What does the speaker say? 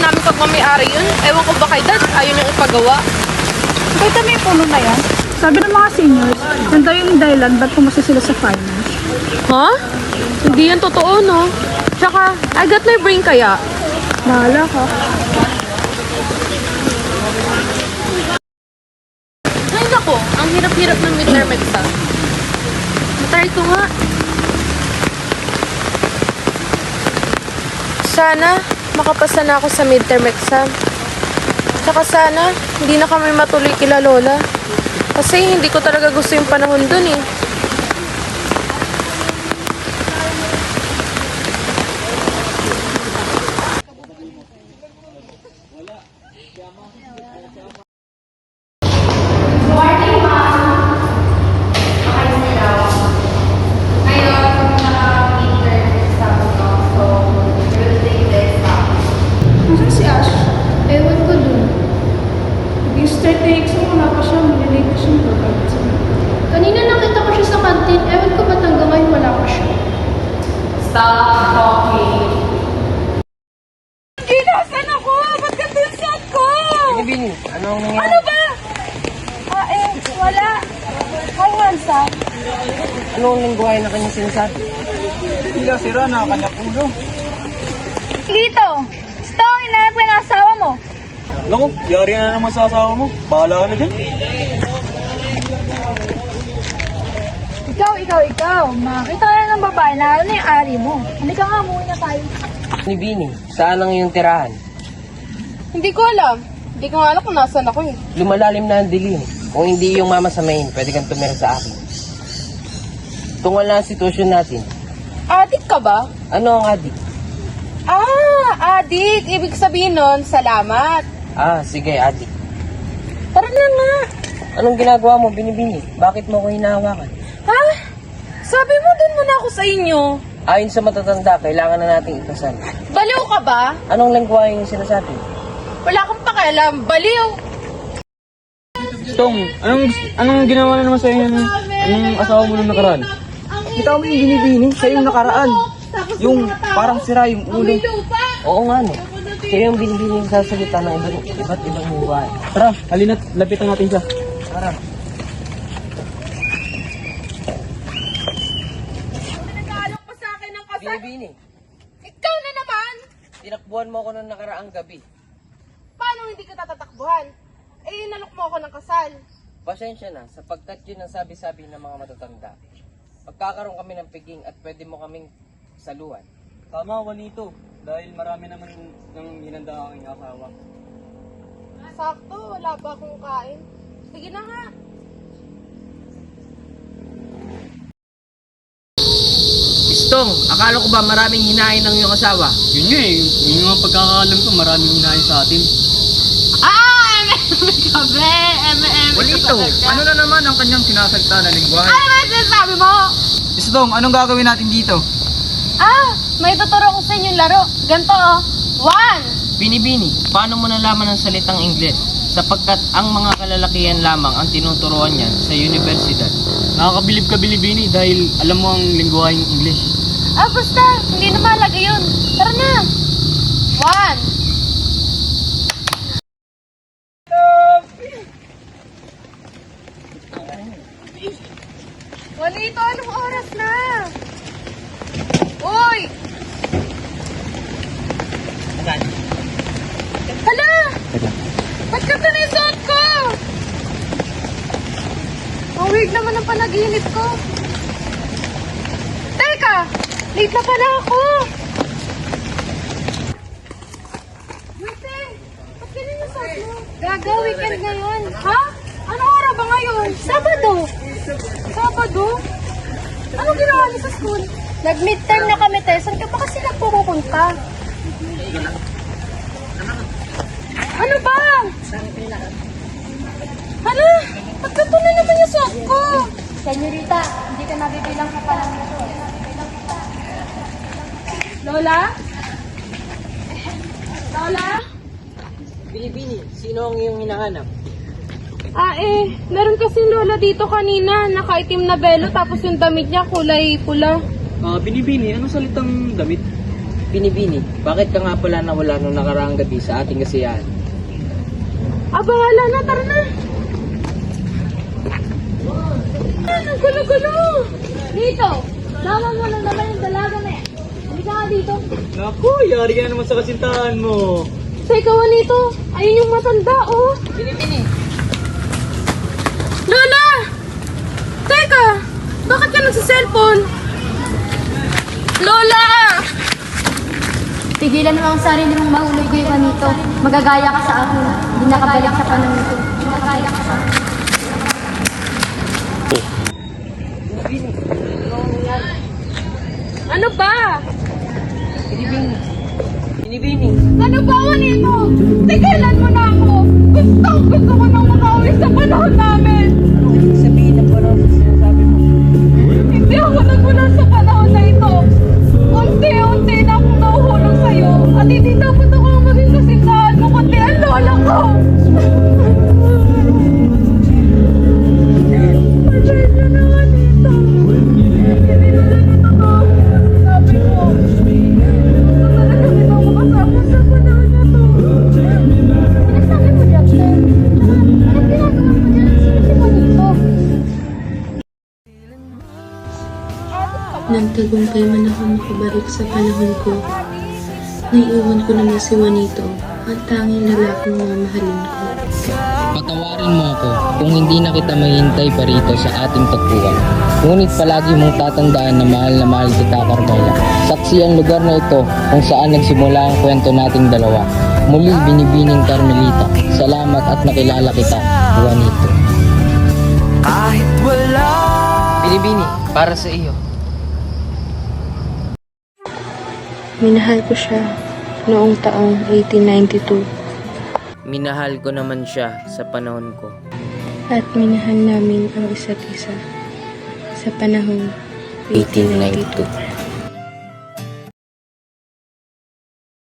namin pagmamayari yun. Ewan ko ba kay Dad, ayaw niyang ipagawa. Bakit may puno na yan? Sabi ng mga seniors, yan daw yung dahilan ba't pumasa sila sa finals. Ha? Hindi yan totoo, no? Tsaka, I got my brain kaya. Bahala ka. Ay nako, ang hirap-hirap ng midterm exam. Matry ko nga. Sana, makapasa na ako sa midterm exam. Tsaka sana, hindi na kami matuloy kila Lola. Kasi hindi ko talaga gusto yung panahon dun eh. Nasaan si Ash? Ewan ko dun. Yung start na exam, wala pa siya. Malilate pa siya. Kanina nakita ko siya sa kantin. Ewan ko ba't hanggang ngayon wala pa siya. Stop talking. Hindi, nasan ako? Ba't ganito yung shot ko? Bini, anong nangyari? Ano ba? Wala. Ang wansa. Anong lingguhay na kanyang sinasabi? Tila sira na kanyang ulo. Dito. Stone, inanak ko yung asawa mo. Naku, yari na naman sa asawa mo. Bahala ka na dyan. Ikaw. Makita ka na ng babae na ano yung ari mo. Halika nga, umuwi na tayo. Ni Bini, saan ang iyong tirahan? Hindi ko alam. Hindi ko nga alam kung nasan ako eh. Lumalalim na ang dilim. Kung hindi iyong mamasamain, pwede kang tumira sa akin. Tungal na ang sitwasyon natin. Adik ka ba? Ano ang adik? Adik. Ibig sabihin nun, salamat. Sige, adik. Tara na nga. Anong ginagawa mo, Binibini? Bakit mo ko hinahawakan? Ha? Sabi mo dun muna ako sa inyo. Ayon sa matatanda, kailangan na nating ikasal. Baliw ka ba? Anong lingguhay yung sinasabi? Wala kang pakialam. Baliw. Tong, anong ginawa na naman sa inyo ng asawa mo nung nakaraan? Ikaw mo yung binibini sa yung nakaraan. Yung parang sira yung ulo. Oo nga, no. Siya yung Binibini yung sasalita ng iba't ibang buhay. Tara, halina't lapitan natin siya. Tara. Nag-aalok pa sa akin ng kasal. Binibini, Ikaw na naman. tinakbuhan mo ako ng nakaraang gabi. Paano hindi ka tatakbuhan? Inalok mo ako ng kasal. Pasensya na, sapagkat yun ang sabi-sabi ng mga matatanda. Pagkakaroon kami ng piging at pwede mo kaming saluhan. Tama, Juanito. Dahil marami naman ng hinanda aking asawa. Sakto, wala pa akong kain. Sige na nga. Istong, akala ko ba maraming hinahin ng iyong asawa? Yun nga eh. Yun yung pagkakaalam ko, maraming hinahin sa atin. Walito, Ano na naman ang kanyang sinasalita na lingwahe? Ano ba sinasabi mo? Istong, anong gagawin natin dito? May tuturo ko sa inyong laro. Ganto oh. 1. Binibini, paano mo nalaman ang salitang Ingles? Sapagkat ang mga kalalakihan lamang ang tinuturuan niyan sa universidad. Nakakabilib ka, Binibini, dahil alam mo ang lingwaheng English. Basta. Hindi na mahalaga yun. Tara na. 1. Walito, anong oras na? Uy! Hala! Ba't ka na yung suot ko? Ang weird naman ang panaginip ko. Teka! Late na pala ako! Wait eh! Ba't ganun yung suot mo? Gaga, weekend ngayon. Ha? Anong oras ba ngayon? Sabado! Sabado? Anong ginawa niyo sa school? Nag-midterm na kami, te. Saan ka pa kasi nagpupunta? Ano ba? Hala? Ba't ganito na naman yung suot ko? Senyorita, hindi ka nabibilang sa palang nito. Lola? Lola? Binibini, sino ang iyong hinahanap? Meron kasing lola dito kanina, nakaitim na belo, tapos yung damit niya kulay pula. Binibini, ano salitang damit? Binibini, bakit ka nga pala nawala nung nakaraang gabi sa ating kasiyahan? Wala na, tara na. Ang gulo-gulo. Dito, sama mo na naman yung dalaga na yan. Hindi ka nga dito. Naku, yari ka naman sa kasintahan mo. Teka, Juanito. Ayun yung matanda, oh. Binibini! Lola! Teka! Bakit ka nagsa-cellphone? Lola! Tigilan mo ang sarili mong mahulog kay Juanito. Magagaya ka sa akin. Hindi nakabalik sa panahon ito. Magagaya ka sa akin. Binibini! Ano ang nangyari? Ano ba? Binibini! Binibini! Ano ba, Juanito? Tigilan mo na ako! Gusto ko nang makauwi sa panahon namin! Ano ibig sabihin ng parang sinasabi mo? Hindi ako nagmula sa panahon na ito. Unti-unti na akong nahuhulog sa'yo. At hindi dapat ako ang maging kasintahan mo, kundi ang lola ko. Patay niyo na nga dito. Hindi na lang ito ako. Sinabi ko. Gusto talaga kita makasama sa panahon na to. Sinasabi mo, Jackson. Anong ginagawa mo dyan? Sino si Juanito? Nang tagumpay man ako makabalik sa panahon ko, naiiwan ko naman si Juanito, ang tanging lalaking mamahalin ko. Patawarin mo ako kung hindi na kita mahihintay pa rito sa ating tagpuan. Ngunit palagi mong tatandaan na mahal kita, Carmela. Saksi ang lugar na ito kung saan nagsimula ang kwento nating dalawa. Muli, Binibining Carmelita. Salamat at nakilala kita, Juanito. Binibini, para sa iyo. Minahal ko siya noong taong 1892 Minahal ko naman siya sa panahon ko. at minahal namin ang isa't isa sa panahong 1892.